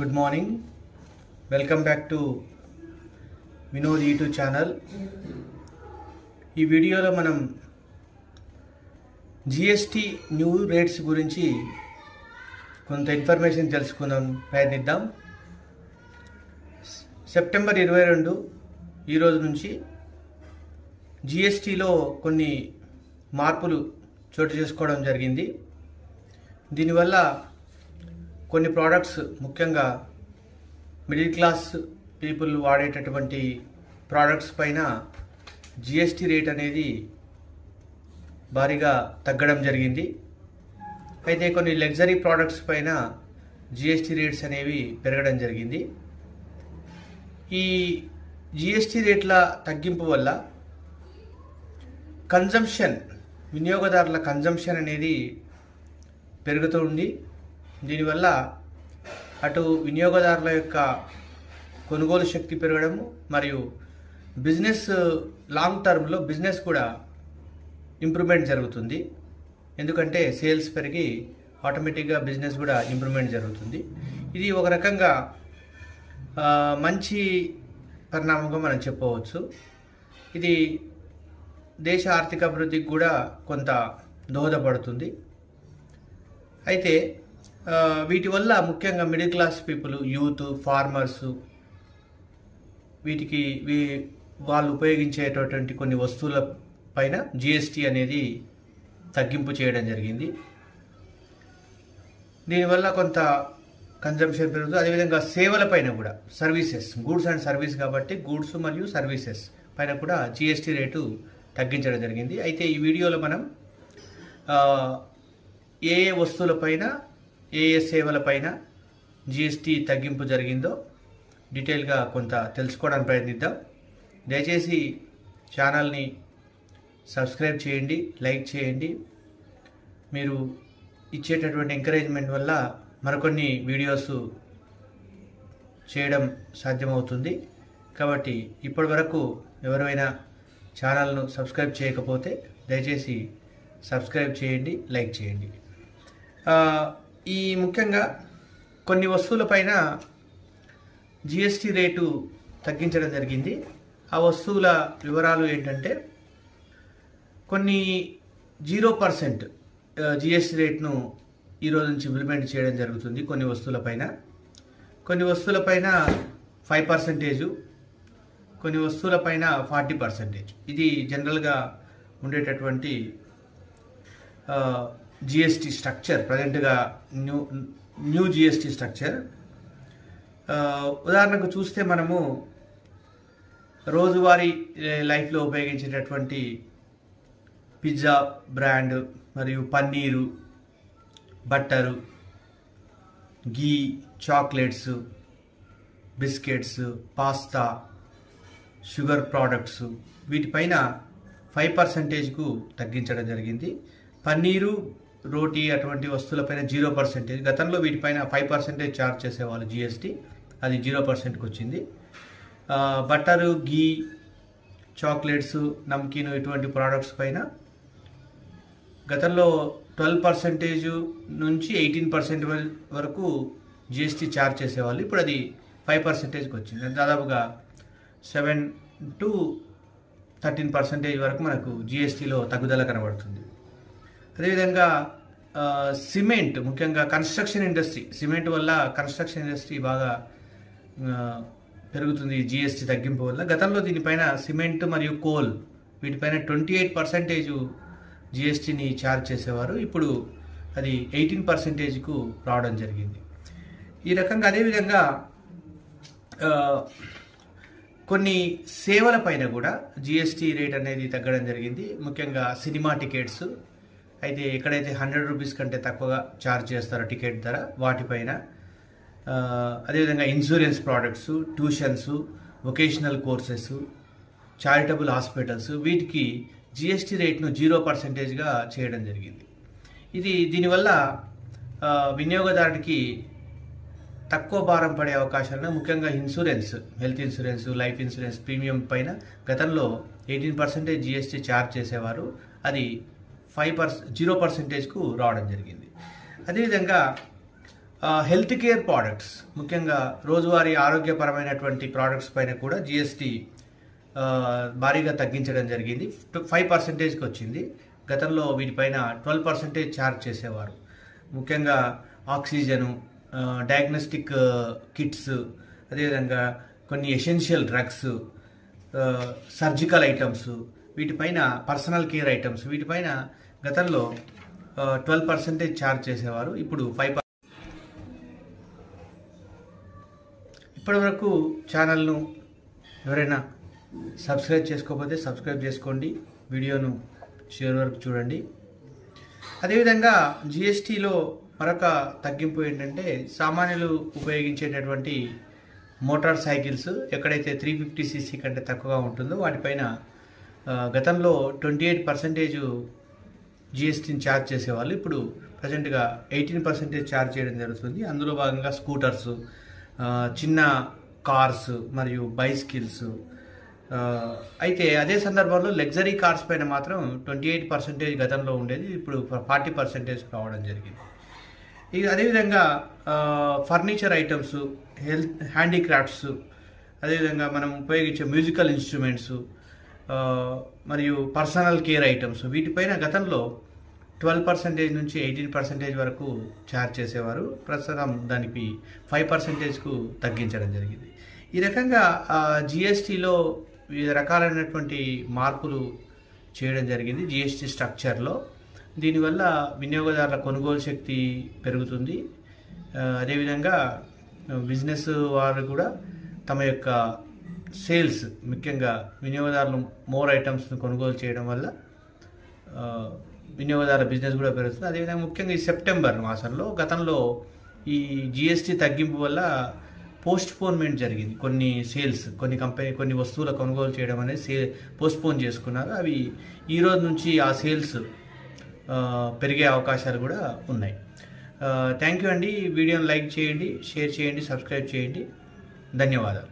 Good morning. Welcome back to Vinod YouTube channel. ఈ వీడియోలో మనం జిఎస్టీ న్యూ రేట్స్ గురించి కొంత ఇన్ఫర్మేషన్ తెలుసుకుందాం ప్రయత్నిద్దాం. సెప్టెంబర్ 22 ఈరోజు నుంచి జిఎస్టీలో కొన్ని మార్పులు చోటు చేసుకోవడం జరిగింది. దీనివల్ల కొన్ని ప్రోడక్ట్స్, ముఖ్యంగా మిడిల్ క్లాస్ పీపుల్ వాడేటటువంటి ప్రోడక్ట్స్ పైన జిఎస్టీ రేట్ అనేది భారీగా తగ్గడం జరిగింది. అయితే కొన్ని లగ్జరీ ప్రోడక్ట్స్ పైన జిఎస్టీ రేట్స్ అనేవి పెరగడం జరిగింది. ఈ జిఎస్టీ రేట్ల తగ్గింపు వల్ల కన్జంప్షన్, వినియోగదారుల కన్జంప్షన్ అనేది పెరుగుతుంది. దీనివల్ల అటు వినియోగదారుల యొక్క కొనుగోలు శక్తి పెరగడము మరియు బిజినెస్ లాంగ్ టర్మ్లో బిజినెస్ కూడా ఇంప్రూవ్మెంట్ జరుగుతుంది. ఎందుకంటే సేల్స్ పెరిగి ఆటోమేటిక్గా బిజినెస్ కూడా ఇంప్రూవ్మెంట్ జరుగుతుంది. ఇది ఒక రకంగా మంచి పరిణామంగా మనం చెప్పవచ్చు. ఇది దేశ ఆర్థిక అభివృద్ధికి కూడా కొంత దోహదపడుతుంది. అయితే వీటి వల్ల ముఖ్యంగా middle class people, youth, farmers, వీటికి వాళ్ళు ఉపయోగించేటటువంటి కొన్ని వస్తువుల పైన జిఎస్టీ అనేది తగ్గింపు చేయడం జరిగింది. దీనివల్ల కొంత కన్జంప్షన్ పెరుగుతుంది. అదేవిధంగా సేవల పైన కూడా, సర్వీసెస్, గూడ్స్ అండ్ సర్వీస్ కాబట్టి గూడ్స్ మరియు సర్వీసెస్ పైన కూడా జిఎస్టీ రేటు తగ్గించడం జరిగింది. అయితే ఈ వీడియోలో మనం ఏ ఏ వస్తువులపైన, ఏ ఏ సేవలపైన జిఎస్టీ తగ్గింపు జరిగిందో డీటెయిల్గా కొంత తెలుసుకోవడానికి ప్రయత్నిద్దాం. దయచేసి ఛానల్ని సబ్స్క్రైబ్ చేయండి, లైక్ చేయండి. మీరు ఇచ్చేటటువంటి ఎంకరేజ్మెంట్ వల్ల మరికొన్ని వీడియోస్ చేయడం సాధ్యమవుతుంది. కాబట్టి ఇప్పటి వరకు ఎవరైనా ఛానల్ను సబ్స్క్రైబ్ చేయకపోతే దయచేసి సబ్స్క్రైబ్ చేయండి, లైక్ చేయండి. ఈ ముఖ్యంగా కొన్ని వస్తువులపైన జిఎస్టీ రేటు తగ్గించడం జరిగింది. ఆ వస్తువుల వివరాలు ఏంటంటే, కొన్ని 0% జిఎస్టీ రేట్ను ఈరోజు నుంచి ఇంప్లిమెంట్ చేయడం జరుగుతుంది కొన్ని వస్తువులపైన. కొన్ని వస్తువులపైన 5%, కొన్ని వస్తువులపైన 40%. ఇది జనరల్గా ఉండేటటువంటి జిఎస్టీ స్ట్రక్చర్, ప్రజెంట్గా న్యూ జిఎస్టీ స్ట్రక్చర్. ఉదాహరణకు చూస్తే మనము రోజువారీ లైఫ్లో ఉపయోగించేటటువంటి పిజ్జా బ్రాండ్ మరియు paneer, butter, ghee, chocolates, biscuits, pasta, sugar products, వీటిపైన 5%కు తగ్గించడం జరిగింది. పన్నీరు, రోటీ అటువంటి వస్తువులపైన 0%. గతంలో వీటిపైన 5% ఛార్జ్ చేసేవాళ్ళు జిఎస్టీ, అది 0%కి వచ్చింది. బట్టరు, గీ, చాక్లెట్స్, నమ్కీన్ ఇటువంటి ప్రోడక్ట్స్ పైన గతంలో 12% నుంచి 18% వరకు జిఎస్టీ ఛార్జ్ చేసేవాళ్ళు. ఇప్పుడు అది 5%కి వచ్చింది. దాదాపుగా 7 to 13% వరకు మనకు జిఎస్టీలో తగ్గుదల కనబడుతుంది. అదేవిధంగా సిమెంట్, ముఖ్యంగా కన్స్ట్రక్షన్ ఇండస్ట్రీ, సిమెంట్ వల్ల కన్స్ట్రక్షన్ ఇండస్ట్రీ బాగా పెరుగుతుంది జిఎస్టీ తగ్గింపు వల్ల. గతంలో దీనిపైన సిమెంట్ మరియు కోల్ వీటిపైన 28% జిఎస్టీని ఛార్జ్ చేసేవారు. ఇప్పుడు అది 18%కు రావడం జరిగింది. ఈ రకంగా అదేవిధంగా కొన్ని సేవల పైన కూడా జిఎస్టీ రేట్ అనేది తగ్గడం జరిగింది. ముఖ్యంగా సినిమా టికెట్స్, అయితే ఎక్కడైతే 100 రూపీస్ కంటే తక్కువగా ఛార్జ్ చేస్తారో టికెట్ ధర, వాటిపైన. అదేవిధంగా insurance products, tuitions, vocational courses, charitable hospitals, వీటికి జిఎస్టీ రేట్ను 0%గా చేయడం జరిగింది. దీనివల్ల వినియోగదారుడికి తక్కువ భారం పడే అవకాశాలను, ముఖ్యంగా insurance, health insurance, life insurance premium పైన గతంలో 18% జిఎస్టీ ఛార్జ్ చేసేవారు, అది 0%కు రావడం జరిగింది. అదేవిధంగా హెల్త్ కేర్ ప్రోడక్ట్స్, ముఖ్యంగా రోజువారీ ఆరోగ్యపరమైనటువంటి ప్రోడక్ట్స్ పైన కూడా జిఎస్టీ భారీగా తగ్గించడం జరిగింది. 5%కి వచ్చింది. గతంలో వీటిపైన 12% ఛార్జ్ చేసేవారు. ముఖ్యంగా ఆక్సిజను, డయాగ్నోస్టిక్ కిట్స్, అదేవిధంగా కొన్ని ఎసెన్షియల్ డ్రగ్స్, సర్జికల్ ఐటమ్స్, వీటిపైన పర్సనల్ కేర్ ఐటమ్స్, వీటిపైన గతంలో 12% ఛార్జ్ చేసేవారు. ఇప్పుడు 5%. ఇప్పటి వరకు ఛానల్ను ఎవరైనా సబ్స్క్రైబ్ చేసుకోకపోతే సబ్స్క్రైబ్ చేసుకోండి, వీడియోను చివరి వరకు చూడండి. అదేవిధంగా జిఎస్టీలో మరొక తగ్గింపు ఏంటంటే, సామాన్యులు ఉపయోగించేటటువంటి మోటార్ సైకిల్స్ ఎక్కడైతే 350cc కంటే తక్కువగా ఉంటుందో వాటిపైన గతంలో 28% జిఎస్టీని ఛార్జ్ చేసేవాళ్ళు. ఇప్పుడు ప్రజెంట్గా 18% ఛార్జ్ చేయడం జరుగుతుంది. అందులో భాగంగా స్కూటర్స్, చిన్న కార్స్ మరియు బైసికిల్స్. అయితే అదే సందర్భంలో లగ్జరీ కార్స్ పైన మాత్రం 28% గతంలో ఉండేది, ఇప్పుడు 40% రావడం జరిగింది. ఇక అదేవిధంగా ఫర్నిచర్ ఐటమ్స్, హ్యాండీక్రాఫ్ట్స్, అదేవిధంగా మనం ఉపయోగించే మ్యూజికల్ ఇన్స్ట్రుమెంట్స్ మరియు పర్సనల్ కేర్ ఐటమ్స్, వీటిపైన గతంలో 12% నుంచి 18% వరకు ఛార్జ్ చేసేవారు. ప్రస్తుతం దానికి 5%కు తగ్గించడం జరిగింది. ఈ రకంగా జిఎస్టీలో వివిధ రకాలైనటువంటి మార్పులు చేయడం జరిగింది జిఎస్టీ స్ట్రక్చర్లో. దీనివల్ల వినియోగదారుల కొనుగోలు శక్తి పెరుగుతుంది. అదేవిధంగా బిజినెస్ వారు కూడా తమ యొక్క సేల్స్, ముఖ్యంగా వినియోగదారులు మోర్ ఐటమ్స్ను కొనుగోలు చేయడం వల్ల వినియోగదారుల బిజినెస్ కూడా పెరుగుతుంది. అదేవిధంగా ముఖ్యంగా ఈ సెప్టెంబర్ మాసంలో గతంలో ఈ జిఎస్టీ తగ్గింపు వల్ల పోస్ట్పోన్మెంట్ జరిగింది. కొన్ని సేల్స్, కొన్ని వస్తువుల కొనుగోలు చేయడం అనేది పోస్ట్పోన్ చేసుకున్నారు. అవి ఈ రోజు నుంచి ఆ సేల్స్ పెరిగే అవకాశాలు కూడా ఉన్నాయి. థ్యాంక్ యూ అండి. వీడియోని లైక్ చేయండి, షేర్ చేయండి, సబ్స్క్రైబ్ చేయండి. ధన్యవాదాలు.